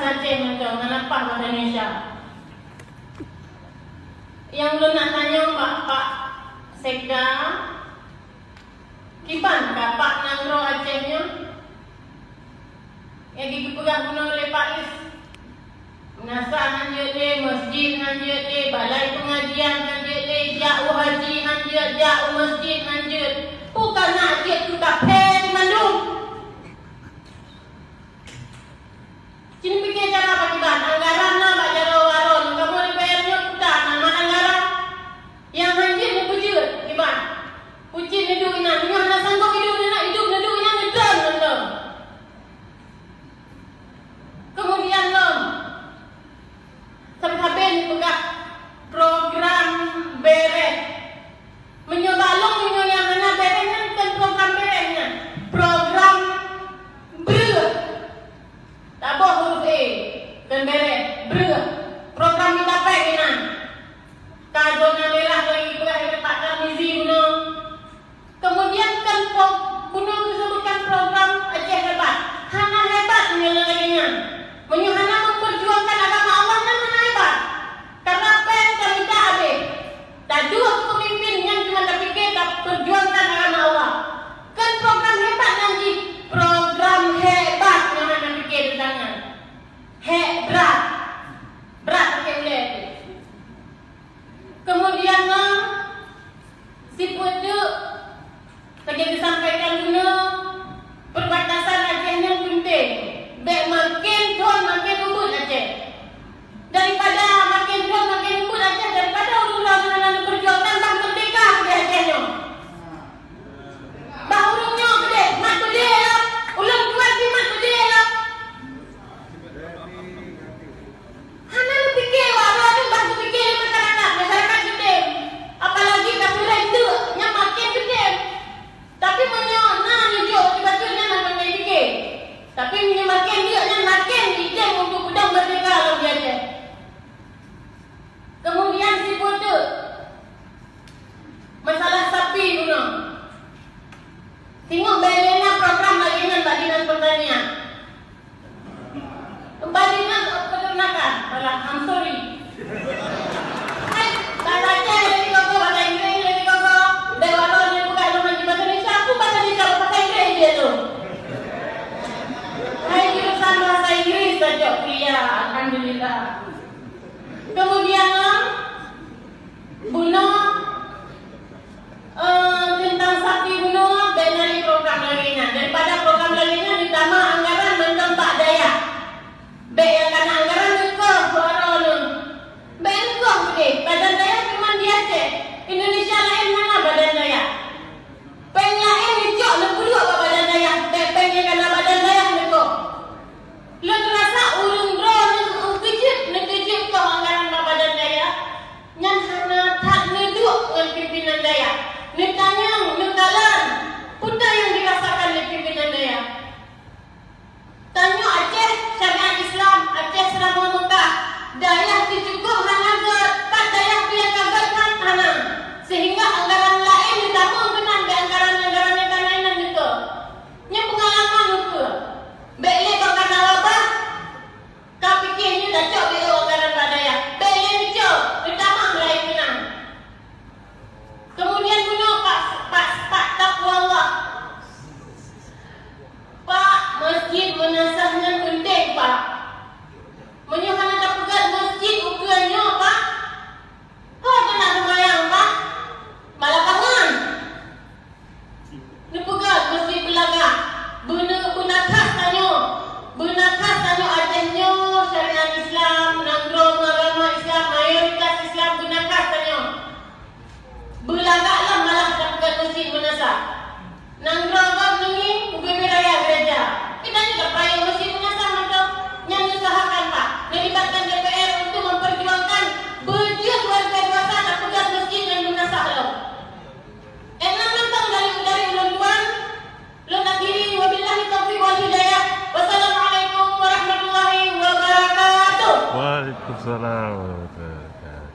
bahasa Aceh macam menapah bahasa Indonesia. Yang lu nak tanya Pak Sekda, kiban Pak Nangro Acehnya? Yang dipegang guna oleh Pak Is. Menasah hanya le, masjid hanya le, balai pengajian hanya le, jauh haji hanya, jauh masjid hanya. Bukan nak dia tu kapel di Bandung. Sini fikir cara apa kiban? Anggaran lah Pak Jaro Waron. Kamu dibayarnya putar nama anggaran. Yang hanya ni pujut kiban. Pujut ni duk ina. Dia nak sanggup hidup, dia nak hidup, dia duk ina ngedon ngedon. Kemudian lom. Sampai pegang program beret. Menyobalong yang mana beretnya bukan program beretnya. Program ber. Tabah huruf A dan beret ber. Program kita pengen. Kajona merah lagi berat Pak Tarmizi guna. Kemudian kan guna disebutkan program Aceh Hebat. Hana hebat menyelesaikannya. Menyuhana memperjuangkan agama Allah dan hana hebat. Karena pen kami tak habis. Tak dua pemimpin yang cuma terfikir tak perjuangkan agama Allah. Kan program hebat nanti. Program hebat yang anda fikir tentangnya. Berat. Berat pakai boleh. Kemudian si pucuk lagi disampaikan guna perbatasan Acehnya penting. Baik makin tuan makin lembut Aceh. Daripada makin tuan makin lembut Aceh, daripada urang-urang yang berjuangkan bang merdeka ke Acehnya. Bah urungnya gede, mat gede lah. Ulang tuan si mat gede lah. Hana lu fikir walau tu bah fikir masyarakat gede. Apalagi kamu render yang makin gede. Tapi menyona hidup tiba-tiba nak pakai fikir. Tapi makin dia yang makin ide untuk pedang merdeka dalam dia Aceh. Kemudian si bodoh masalah sapi guna. Tengok Belena program layanan Mbak Dinas Pertanian. Mbak Dinas Peternakan. I'm sorry. Hai, bahasa Aceh lagi koko, bahasa Inggeris lagi koko. Dewa ni bukan lu ngaji bahasa Indonesia. Aku bahasa Indonesia, bahasa Inggeris dia tu. Hai, jurusan bahasa Inggris saja kuliah. Alhamdulillah. Kemudian guna tentang sapi guna benari program lainnya. Daripada program lainnya ditambah anggaran mentempat daya. Baik yang kena anggaran ke suara lu. Baik ke boleh. Badan daya cuma di Aceh. Indonesia lain mana badan daya? Peng lain dicok lebih apa badan daya. Baik peng yang kena badan daya itu. Lu terasa urung drone kejut ke anggaran badan daya. Yang hana tak neduk dengan pimpinan daya. Netanya, nekalan, putar yang dirasakan oleh pimpinan daya. Tanya Aceh syariat Islam, Aceh selama Mekah, daya dicukup hana ke, tak daya dia kabarkan hana. Sehingga anggaran lain ditambah benar di anggaran-anggaran yang lain itu. Yang pengalaman itu. Baiklah kau kena wabah, kau fikirnya dah cok bila anggaran daya. Baiklah dicok, ditambah lain benar. Kemudian guna Pak Taqwa Allah. Pak, masjid menasahnya penting Pak. Menyuhana tak pegat masjid ukurannya Pak. Kau tak nak sembahyang Pak. Malah kangen. Dia pegat masjid Belagak. Benar khas tanya. Benar khas tanya Acehnya syariat Islam, Nangro agama Islam, mayoritas Islam benar khas tanya. Belagaklah malah tak pegat masjid menasah. Nangro agama ni UBB Raya Gereja. Kita juga peraya masjid menasah macam yang diusahakan Pak. Melibatkan DPR untuk memperjuangkan berjiat warga dewasa tak pegat masjid yang menasah lo. Enam mentang dari uluan. Lo nak diri wabillahi taufiq wal hidayah. Wassalamualaikum warahmatullahi wabarakatuh. Waalaikumsalam warahmatullahi wabarakatuh.